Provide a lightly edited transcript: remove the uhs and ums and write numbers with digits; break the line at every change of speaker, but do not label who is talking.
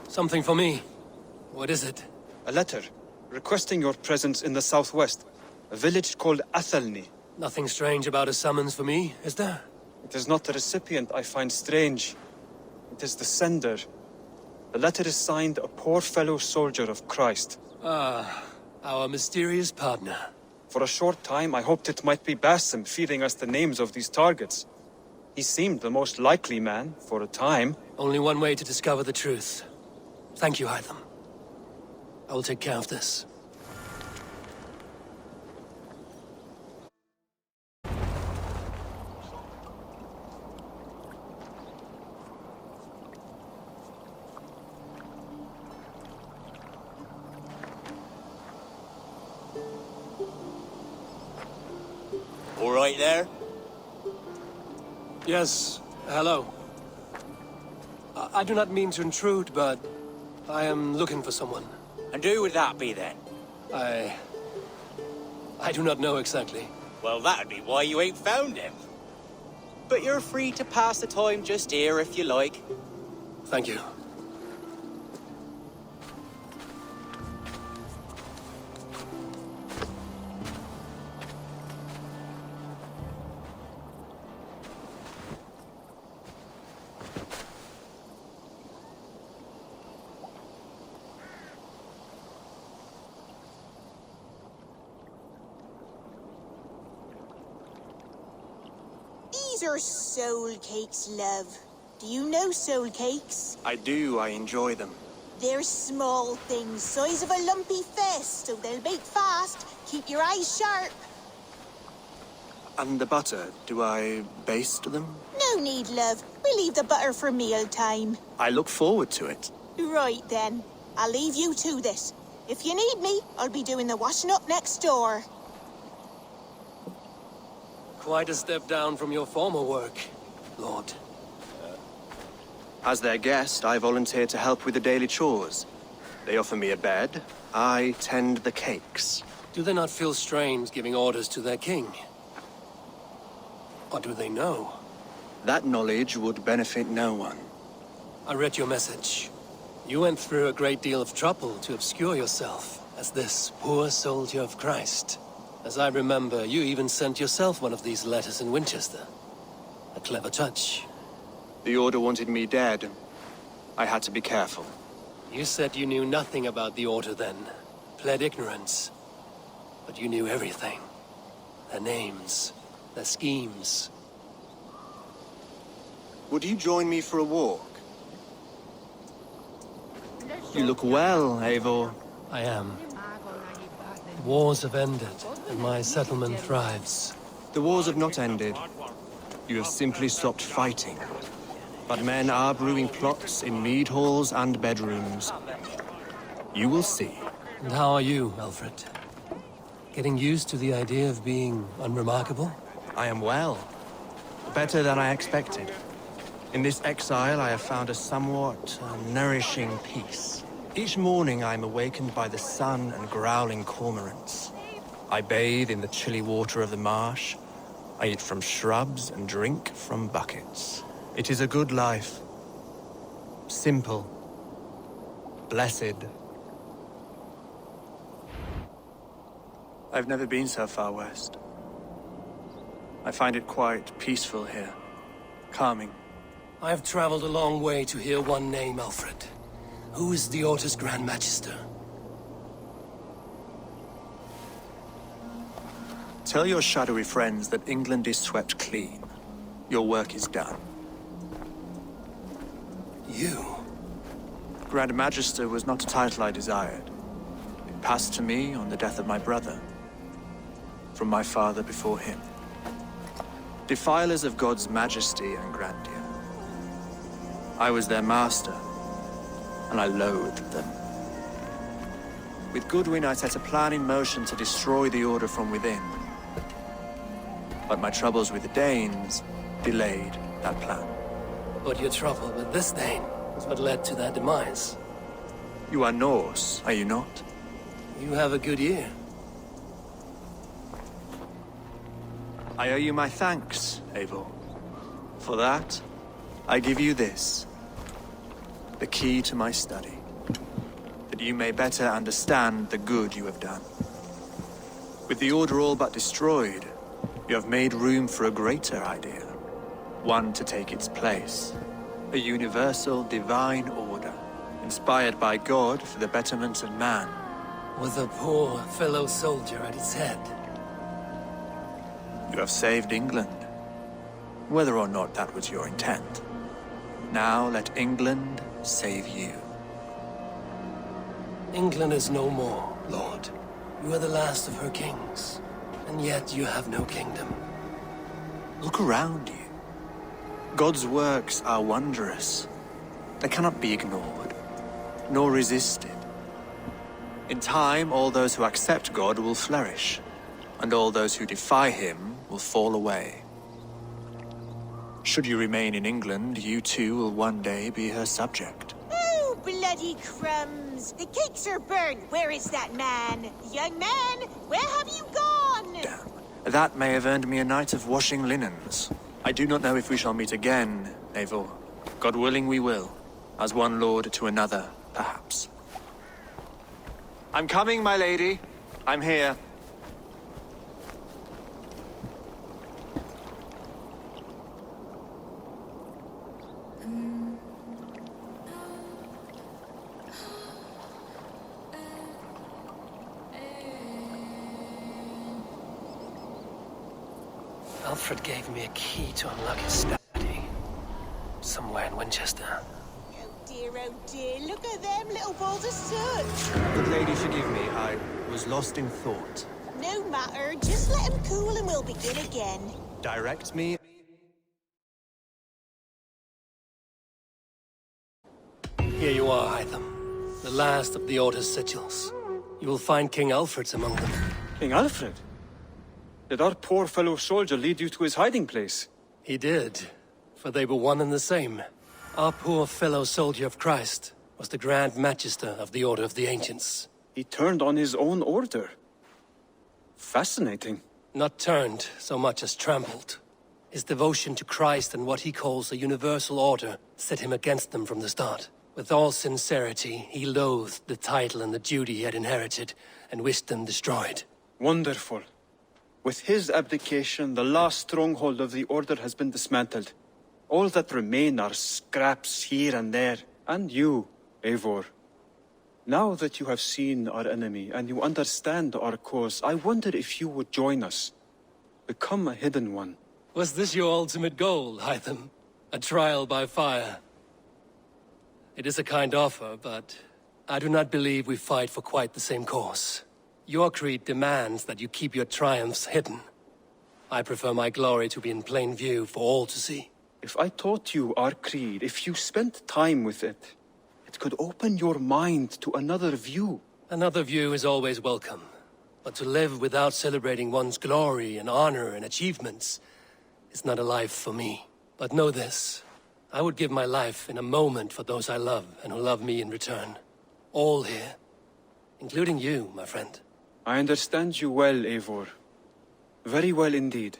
Something for me. What is it?
A letter, requesting your presence in the southwest. A village called Athelney.
Nothing strange about a summons for me, is there?
It is not the recipient I find strange. It is the sender. The letter is signed a poor fellow soldier of Christ.
Ah, our mysterious partner.
For a short time, I hoped it might be Basim feeding us the names of these targets. He seemed the most likely man, for a time.
Only one way to discover the truth. Thank you, Hytham. I will take care of this.
All right there?
Yes, hello. I do not mean to intrude, but I am looking for someone.
And who would that be then?
I do not know exactly.
Well, that'd be why you ain't found him. But you're free to pass the time just here if you like.
Thank you.
These are soul cakes, love. Do you know soul cakes?
I do. I enjoy them.
They're small things, size of a lumpy fist, so they'll bake fast. Keep your eyes sharp.
And the butter, do I baste them?
No need, love. We leave the butter for meal time.
I look forward to it.
Right then. I'll leave you to this. If you need me, I'll be doing the washing up next door.
Quite a step down from your former work, Lord.
As their guest, I volunteered to help with the daily chores. They offer me a bed. I tend the cakes.
Do they not feel strange giving orders to their king? Or do they know?
That knowledge would benefit no one.
I read your message. You went through a great deal of trouble to obscure yourself as this poor soldier of Christ. As I remember, you even sent yourself one of these letters in Winchester. A clever touch.
The Order wanted me dead. I had to be careful.
You said you knew nothing about the Order then. Pled ignorance. But you knew everything. Their names, their schemes.
Would you join me for a walk? You look well, Eivor.
I am. Wars have ended, and my settlement thrives.
The wars have not ended. You have simply stopped fighting. But men are brewing plots in mead halls and bedrooms. You will see.
And how are you, Aelfred? Getting used to the idea of being unremarkable?
I am well. Better than I expected. In this exile, I have found a somewhat nourishing peace. Each morning, I am awakened by the sun and growling cormorants. I bathe in the chilly water of the marsh. I eat from shrubs and drink from buckets. It is a good life. Simple. Blessed. I've never been so far west. I find it quite peaceful here. Calming.
I have traveled a long way to hear one name, Aelfred. Who is the Order's Grand Magister?
Tell your shadowy friends that England is swept clean. Your work is done.
You?
Grand Magister was not a title I desired. It passed to me on the death of my brother. From my father before him. Defilers of God's majesty and grandeur. I was their master, and I loathed them. With Goodwin, I set a plan in motion to destroy the Order from within. But my troubles with the Danes delayed that plan.
But your trouble with this Dane is what led to their demise.
You are Norse, are you not?
You have a good ear.
I owe you my thanks, Eivor. For that, I give you this. The key to my study. that you may better understand the good you have done. With the Order all but destroyed, you have made room for a greater idea. One to take its place. A universal divine order, inspired by God for the betterment of man.
With a poor fellow soldier at its head.
You have saved England, whether or not that was your intent. Now let England save you.
England is no more, Lord. You are the last of her kings, and yet you have no kingdom.
Look around you. God's works are wondrous. They cannot be ignored, nor resisted. In time, all those who accept God will flourish, and all those who defy him will fall away. Should you remain in England, you too will one day be her subject.
Oh, bloody crumbs! The cakes are burned. Where is that man? Young man, where have you gone?
Damn. That may have earned me a night of washing linens. I do not know if we shall meet again, Eivor. God willing we will. As one lord to another, perhaps. I'm coming, my lady. I'm here.
Aelfred gave me a key to unlock his study. Somewhere in Winchester.
Oh dear, look at them little balls of soot.
Good lady, forgive me. I was lost in thought.
No matter, just let him cool and we'll begin again.
Direct me.
Here you are, Hytham. The last of the Order's sigils. You will find King Alfred's among them.
King Alfred? Did our poor fellow soldier lead you to his hiding place?
He did, for they were one and the same. Our poor fellow soldier of Christ was the Grand Magister of the Order of the Ancients.
He turned on his own order. Fascinating.
Not turned so much as trampled. His devotion to Christ and what he calls a universal order set him against them from the start. With all sincerity, he loathed the title and the duty he had inherited, and wished them destroyed.
Wonderful. With his abdication, the last stronghold of the Order has been dismantled. All that remain are scraps here and there. And you, Eivor. Now that you have seen our enemy and you understand our cause, I wonder if you would join us. Become a hidden one.
Was this your ultimate goal, Hytham? A trial by fire? It is a kind offer, but I do not believe we fight for quite the same cause. Your creed demands that you keep your triumphs hidden. I prefer my glory to be in plain view for all to see.
If I taught you our creed, if you spent time with it, it could open your mind to another view.
Another view is always welcome. But to live without celebrating one's glory and honor and achievements is not a life for me. But know this, I would give my life in a moment for those I love and who love me in return. All here, including you, my friend.
I understand you well, Eivor. Very well indeed.